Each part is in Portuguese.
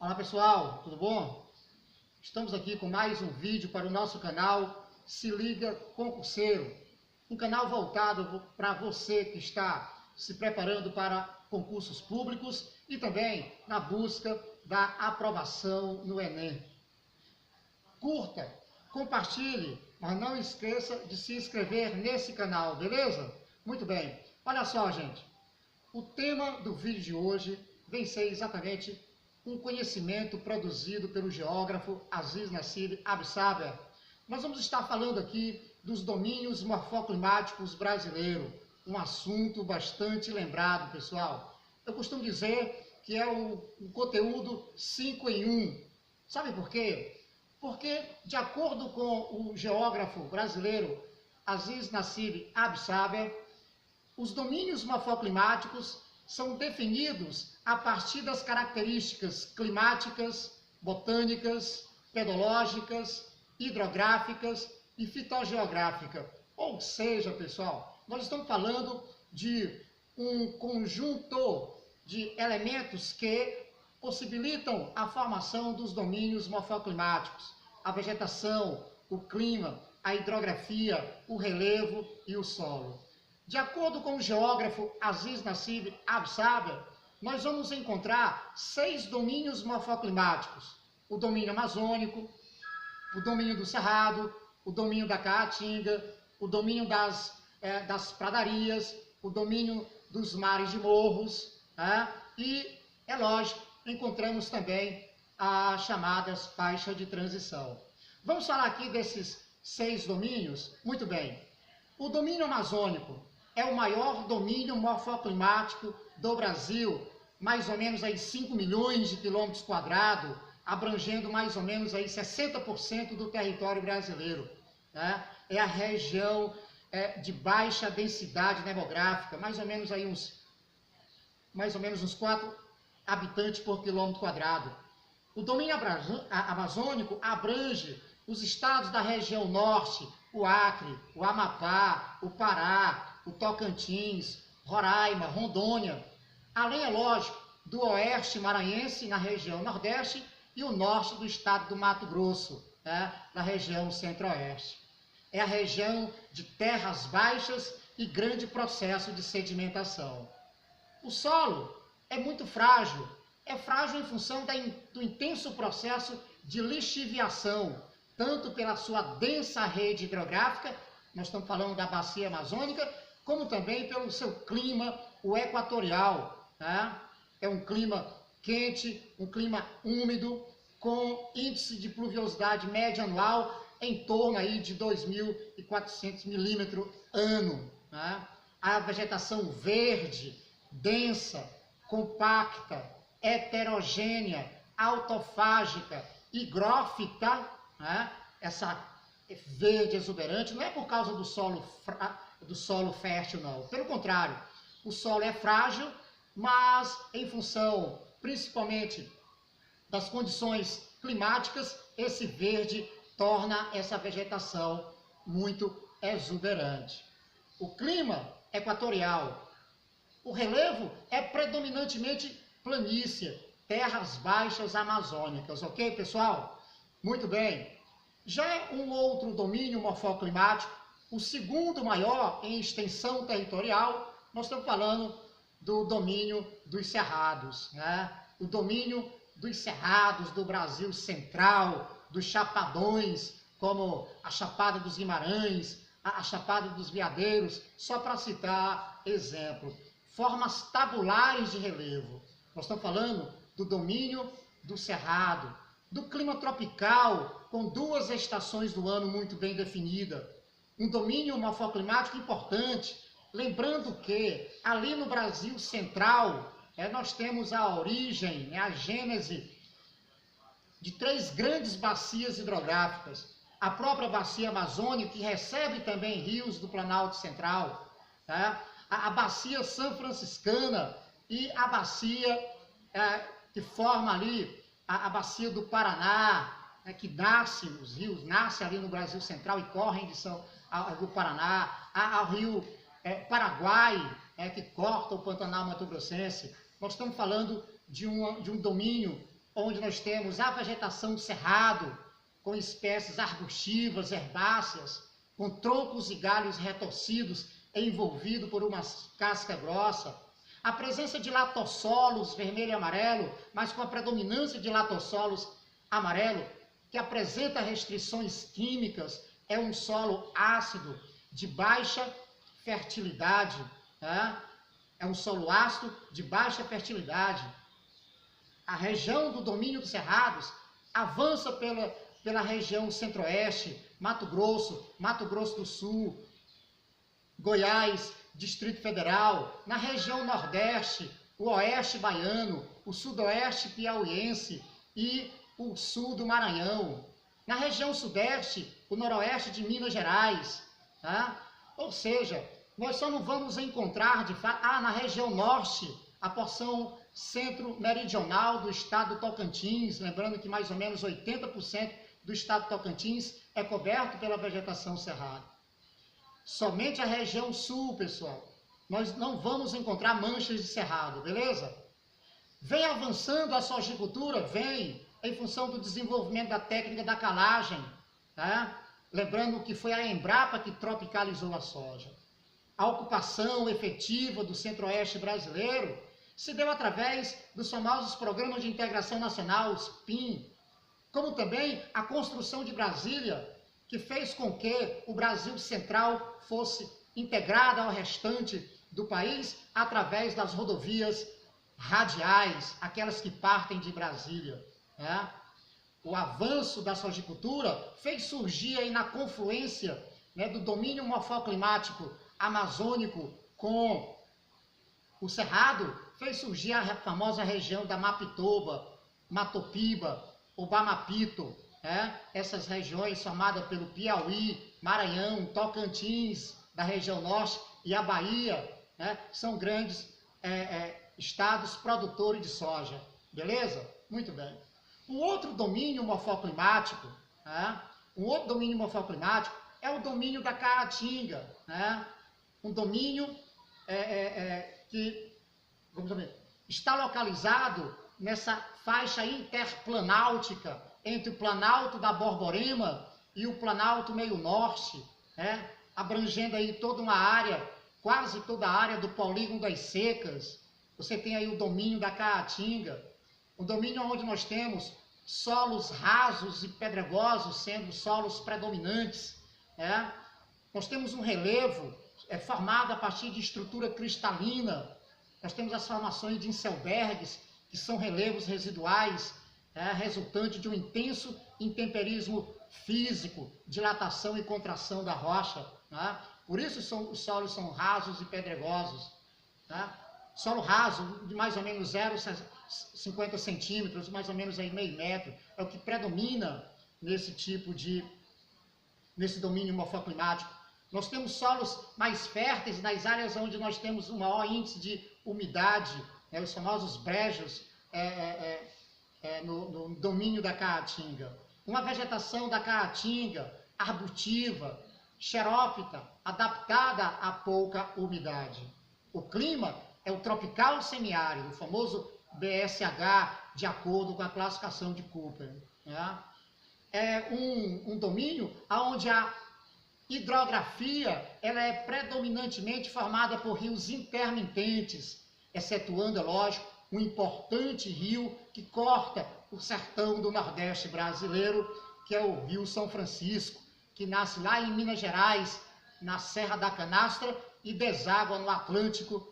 Olá pessoal, tudo bom? Estamos aqui com mais um vídeo para o nosso canal Se Liga Concurseiro, um canal voltado para você que está se preparando para concursos públicos e também na busca da aprovação no Enem. Curta, compartilhe, mas não esqueça de se inscrever nesse canal, beleza? Muito bem, olha só gente, o tema do vídeo de hoje vem ser exatamente um conhecimento produzido pelo geógrafo Aziz Nassir Absaber. Nós vamos estar falando aqui dos domínios morfoclimáticos brasileiros, um assunto bastante lembrado, pessoal. Eu costumo dizer que é um conteúdo 5 em 1. Sabe por quê? Porque, de acordo com o geógrafo brasileiro Aziz Nassir Absaber, os domínios morfoclimáticos são definidos a partir das características climáticas, botânicas, pedológicas, hidrográficas e fitogeográficas. Ou seja, pessoal, nós estamos falando de um conjunto de elementos que possibilitam a formação dos domínios morfoclimáticos: a vegetação, o clima, a hidrografia, o relevo e o solo. De acordo com o geógrafo Aziz Nassir Absaber, nós vamos encontrar 6 domínios morfoclimáticos: o domínio amazônico, o domínio do Cerrado, o domínio da Caatinga, o domínio das pradarias, o domínio dos mares de morros, e, é lógico, encontramos também as chamadas faixas de transição. Vamos falar aqui desses 6 domínios? Muito bem. O domínio amazônico é o maior domínio morfoclimático do Brasil, mais ou menos aí 5 milhões de quilômetros quadrados, abrangendo mais ou menos aí 60% do território brasileiro. É a região de baixa densidade demográfica, mais ou menos uns 4 habitantes por quilômetro quadrado. O domínio amazônico abrange os estados da região norte, o Acre, o Amapá, o Pará, o Tocantins, Roraima, Rondônia, além, é lógico, do oeste maranhense na região nordeste e o norte do estado do Mato Grosso, na região centro-oeste. É a região de terras baixas e grande processo de sedimentação. O solo é muito frágil, em função do intenso processo de lixiviação, tanto pela sua densa rede hidrográfica, nós estamos falando da bacia amazônica, como também pelo seu clima, o equatorial. É um clima quente, um clima úmido, com índice de pluviosidade média anual em torno aí de 2.400 milímetros ano. A vegetação verde, densa, compacta, heterogênea, autofágica, higrófita, essa verde exuberante, não é por causa do solo fértil, não. Pelo contrário, o solo é frágil, mas em função, principalmente, das condições climáticas, esse verde torna essa vegetação muito exuberante. O clima equatorial. O relevo é predominantemente planície, terras baixas amazônicas, ok, pessoal? Muito bem. Já um outro domínio morfoclimático, o segundo maior em extensão territorial, nós estamos falando do domínio dos cerrados, O domínio dos cerrados do Brasil central, dos chapadões, como a Chapada dos Guimarães, a Chapada dos Veadeiros, só para citar exemplo. Formas tabulares de relevo. Nós estamos falando do domínio do cerrado, do clima tropical, com 2 estações do ano muito bem definidas. Um domínio morfoclimático importante, lembrando que ali no Brasil central, nós temos a origem, a gênese de 3 grandes bacias hidrográficas. A própria bacia amazônica, que recebe também rios do Planalto Central, a bacia São-Franciscana e a bacia que forma ali a bacia do Paraná, que nasce, os rios nascem ali no Brasil Central e correm do Paraná, ao rio Paraguai, que corta o Pantanal Mato Grossense. Nós estamos falando de um domínio onde nós temos a vegetação do cerrado, com espécies arbustivas, herbáceas, com troncos e galhos retorcidos, envolvido por uma casca grossa. A presença de latossolos vermelho e amarelo, mas com a predominância de latossolos amarelo, que apresenta restrições químicas, é um solo ácido de baixa fertilidade, tá? É um solo ácido de baixa fertilidade. A região do domínio dos cerrados avança pela região centro-oeste, Mato Grosso do Sul, Goiás, Distrito Federal, na região nordeste, o oeste baiano, o sudoeste piauiense e o sul do Maranhão. Na região sudeste, o noroeste de Minas Gerais. Tá? Ou seja, nós só não vamos encontrar, de fato, na região norte, a porção centro-meridional do estado do Tocantins, lembrando que mais ou menos 80% do estado do Tocantins é coberto pela vegetação cerrada. Somente a região sul, pessoal, nós não vamos encontrar manchas de cerrado, beleza? Vem avançando a sojicultura, vem, em função do desenvolvimento da técnica da calagem, tá? Lembrando que foi a Embrapa que tropicalizou a soja. A ocupação efetiva do centro-oeste brasileiro se deu através dos famosos Programas de Integração Nacional, os PIN, como também a construção de Brasília, que fez com que o Brasil Central fosse integrado ao restante do país através das rodovias radiais, aquelas que partem de Brasília. Né? O avanço da sojicultura fez surgir aí na confluência, né, do domínio morfoclimático amazônico com o cerrado, fez surgir a famosa região da Mapitoba, Matopiba, Obamapito, né? Essas regiões formadas pelo Piauí, Maranhão, Tocantins, da região norte e a Bahia, né? São grandes estados produtores de soja, beleza? Muito bem. Um outro domínio morfoclimático, né? É o domínio da Caatinga, né? Um domínio que, vamos ver, está localizado nessa faixa interplanáutica entre o Planalto da Borborema e o Planalto Meio Norte, né? Abrangendo aí toda uma área, quase toda a área do Polígono das Secas. Você tem aí o domínio da Caatinga, um domínio onde nós temos solos rasos e pedregosos sendo solos predominantes, né? Nós temos um relevo formado a partir de estrutura cristalina. Nós temos as formações de inselbergs, que são relevos residuais, resultante de um intenso intemperismo físico, dilatação e contração da rocha. Né? Por isso os solos são rasos e pedregosos. Né? Solo raso de mais ou menos 0,50 centímetros, mais ou menos aí meio metro, é o que predomina nesse domínio morfoclimático. Nós temos solos mais férteis nas áreas onde nós temos um maior índice de umidade, né, os famosos brejos no domínio da Caatinga. Uma vegetação da Caatinga arbustiva, xerófita, adaptada a pouca umidade. O clima é o tropical semiárido, o famoso BSH, de acordo com a classificação de Köppen. Né? É um domínio onde a hidrografia ela é predominantemente formada por rios intermitentes, excetuando, é lógico, um importante rio que corta o sertão do Nordeste brasileiro, que é o Rio São Francisco, que nasce lá em Minas Gerais, na Serra da Canastra, e deságua no Atlântico,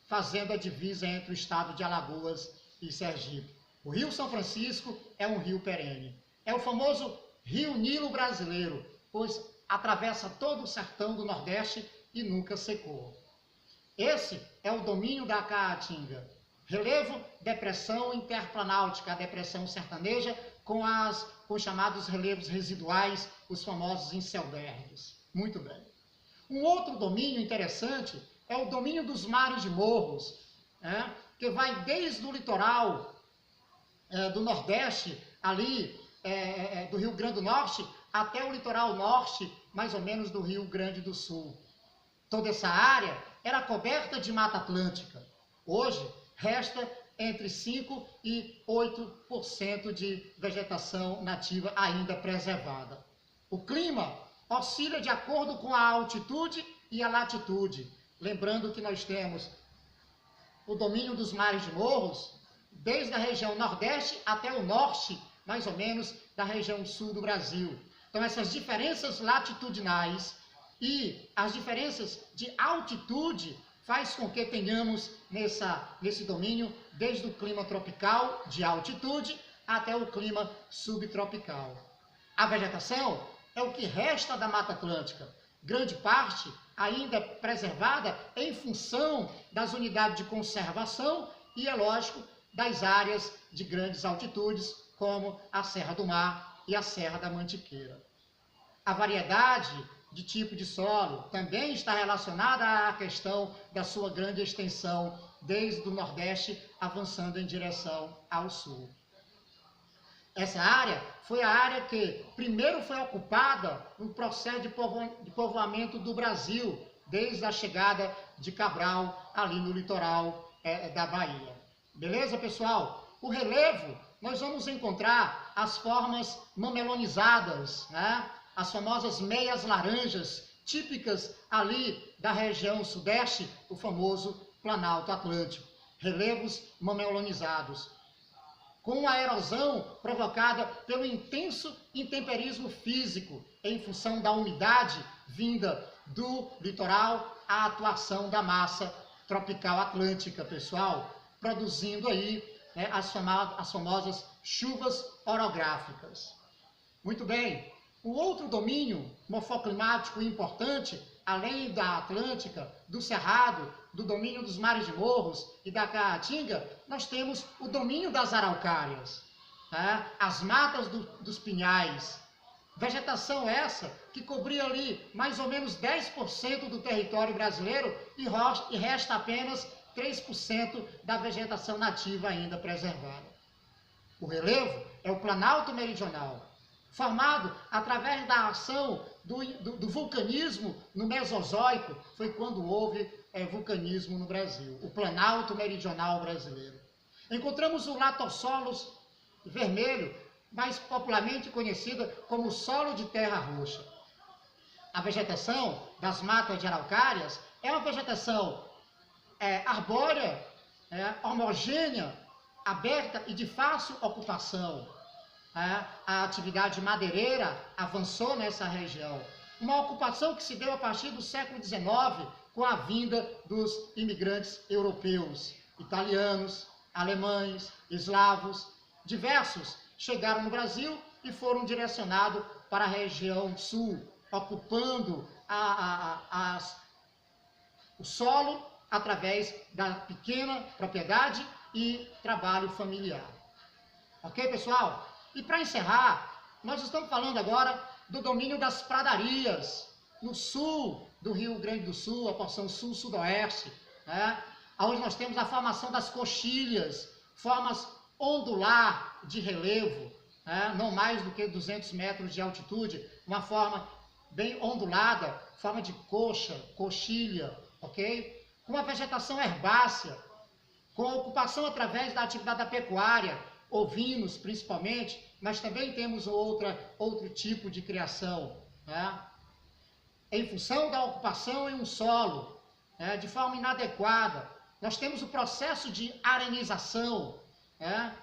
fazendo a divisa entre o estado de Alagoas e Sergipe. O Rio São Francisco é um rio perene. É o famoso Rio Nilo brasileiro, pois atravessa todo o sertão do Nordeste e nunca secou. Esse é o domínio da Caatinga. Relevo, depressão interplanáutica, a depressão sertaneja, com os chamados relevos residuais, os famosos inselbergs. Muito bem. Um outro domínio interessante é o domínio dos mares de morros, que vai desde o litoral do Nordeste, ali do Rio Grande do Norte, até o litoral norte, mais ou menos do Rio Grande do Sul. Toda essa área era coberta de Mata Atlântica. Hoje, resta entre 5% e 8% de vegetação nativa ainda preservada. O clima oscila de acordo com a altitude e a latitude. Lembrando que nós temos o domínio dos mares de morros, desde a região nordeste até o norte, mais ou menos, da região sul do Brasil. Então, essas diferenças latitudinais e as diferenças de altitude faz com que tenhamos nesse domínio, desde o clima tropical de altitude até o clima subtropical. A vegetação é o que resta da Mata Atlântica, grande parte ainda preservada em função das unidades de conservação e, é lógico, das áreas de grandes altitudes, como a Serra do Mar e a Serra da Mantiqueira. A variedade de tipo de solo também está relacionada à questão da sua grande extensão, desde o Nordeste avançando em direção ao Sul. Essa área foi a área que primeiro foi ocupada no processo de povoamento do Brasil, desde a chegada de Cabral, ali no litoral da Bahia. Beleza, pessoal? O relevo, nós vamos encontrar as formas mamelonizadas, né? As famosas meias laranjas, típicas ali da região sudeste, o famoso Planalto Atlântico. Relevos mamelonizados, com a erosão provocada pelo intenso intemperismo físico, em função da umidade vinda do litoral, a atuação da massa tropical atlântica, pessoal, produzindo aí, né, as famosas chuvas orográficas. Muito bem. O outro domínio morfoclimático importante, além da Atlântica, do Cerrado, do domínio dos mares de morros e da Caatinga, nós temos o domínio das araucárias, tá? As matas dos pinhais. Vegetação essa que cobria ali mais ou menos 10% do território brasileiro e resta apenas 3% da vegetação nativa ainda preservada. O relevo é o Planalto Meridional, formado através da ação do vulcanismo no Mesozoico, foi quando houve vulcanismo no Brasil, o Planalto Meridional brasileiro. Encontramos o latossolos vermelho, mais popularmente conhecida como solo de terra roxa. A vegetação das matas de araucárias é uma vegetação arbórea, homogênea, aberta e de fácil ocupação. A atividade madeireira avançou nessa região. Uma ocupação que se deu a partir do século XIX, com a vinda dos imigrantes europeus, italianos, alemães, eslavos. Diversos chegaram no Brasil e foram direcionados para a região sul, ocupando o solo através da pequena propriedade e trabalho familiar. Ok, pessoal? E para encerrar, nós estamos falando agora do domínio das pradarias, no sul do Rio Grande do Sul, a porção sul-sudoeste, né? Onde nós temos a formação das coxilhas, formas ondular de relevo, né? Não mais do que 200 metros de altitude, uma forma bem ondulada, forma de coxilha, ok? Com uma vegetação herbácea, com a ocupação através da atividade da pecuária, ovinos principalmente, mas também temos outro tipo de criação, né? Em função da ocupação em um solo, né, de forma inadequada, nós temos o processo de arenização, né,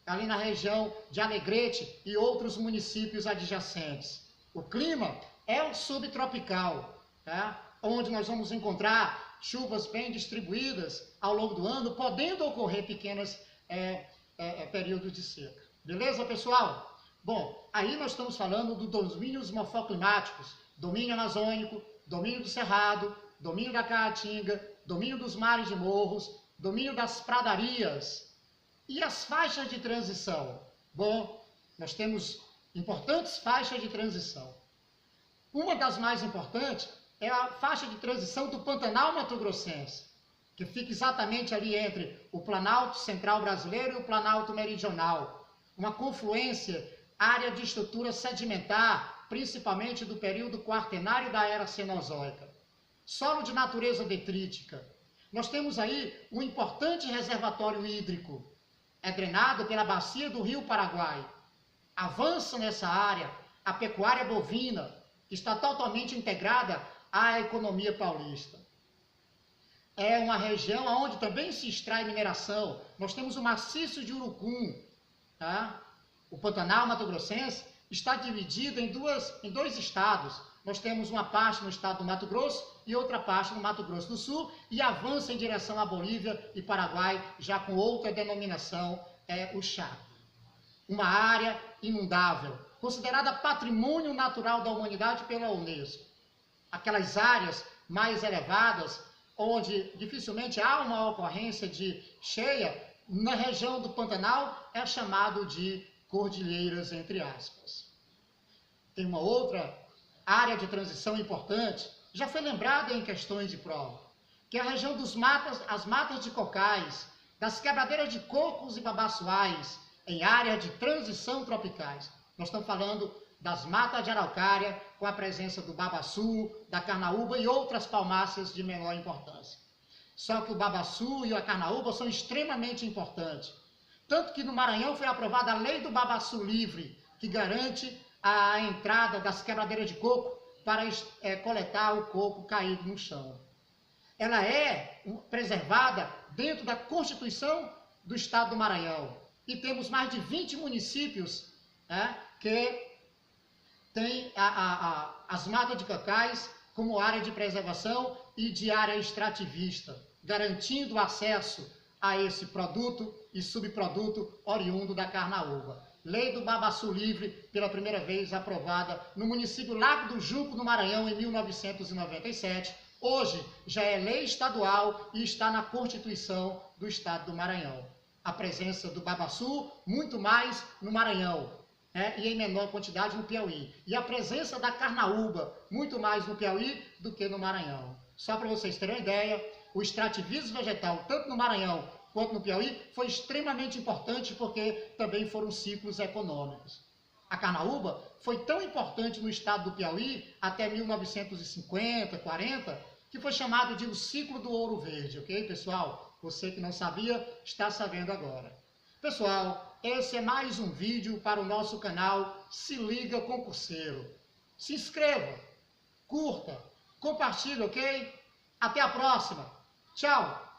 ali na região de Alegrete e outros municípios adjacentes. O clima é o subtropical, né, onde nós vamos encontrar chuvas bem distribuídas ao longo do ano, podendo ocorrer pequenos períodos de seca. Beleza, pessoal? Bom, aí nós estamos falando dos domínios morfoclimáticos, domínio amazônico, domínio do Cerrado, domínio da Caatinga, domínio dos mares de morros, domínio das pradarias. E as faixas de transição? Bom, nós temos importantes faixas de transição. Uma das mais importantes é a faixa de transição do Pantanal Mato-Grossense, que fica exatamente ali entre o Planalto Central Brasileiro e o Planalto Meridional. Uma confluência, área de estrutura sedimentar, principalmente do período quaternário da Era Cenozoica. Solo de natureza detrítica. nós temos aí um importante reservatório hídrico, é drenado pela bacia do Rio Paraguai. Avança nessa área a pecuária bovina, que está totalmente integrada à economia paulista. É uma região onde também se extrai mineração. Nós temos o maciço de Urucum, tá? O Pantanal Mato-Grossense está dividido em dois estados. Nós temos uma parte no estado do Mato Grosso e outra parte no Mato Grosso do Sul e avança em direção à Bolívia e Paraguai, já com outra denominação, o Chaco. Uma área inundável, considerada patrimônio natural da humanidade pela Unesco. Aquelas áreas mais elevadas, onde dificilmente há uma ocorrência de cheia, na região do Pantanal é chamado de cordilheiras, entre aspas. Tem uma outra área de transição importante, já foi lembrada em questões de prova, que é a região dos matas, as matas de cocais, das quebradeiras de cocos e babaçoais, em área de transição tropicais. Nós estamos falando das matas de araucária, com a presença do babaçu, da carnaúba e outras palmáceas de menor importância. Só que o babaçu e a carnaúba são extremamente importantes. Tanto que no Maranhão foi aprovada a lei do babaçu livre, que garante a entrada das quebradeiras de coco para coletar o coco caído no chão. Ela é preservada dentro da Constituição do Estado do Maranhão. E temos mais de 20 municípios que têm as matas de cacais como área de preservação e de área extrativista, garantindo o acesso a esse produto e subproduto oriundo da carnaúba. Lei do babaçu livre, pela primeira vez aprovada no município Lago do Junco, no Maranhão, em 1997. Hoje já é lei estadual e está na Constituição do Estado do Maranhão. A presença do babaçu, muito mais no Maranhão, e em menor quantidade no Piauí. E a presença da carnaúba, muito mais no Piauí do que no Maranhão. Só para vocês terem uma ideia, o extrativismo vegetal, tanto no Maranhão quanto no Piauí, foi extremamente importante porque também foram ciclos econômicos. A carnaúba foi tão importante no estado do Piauí até 1950, 40, que foi chamado de o ciclo do ouro verde, ok, pessoal? Você que não sabia, está sabendo agora. Pessoal, esse é mais um vídeo para o nosso canal Se Liga Concurseiro. Se inscreva, curta, compartilhe, ok? Até a próxima. Tchau!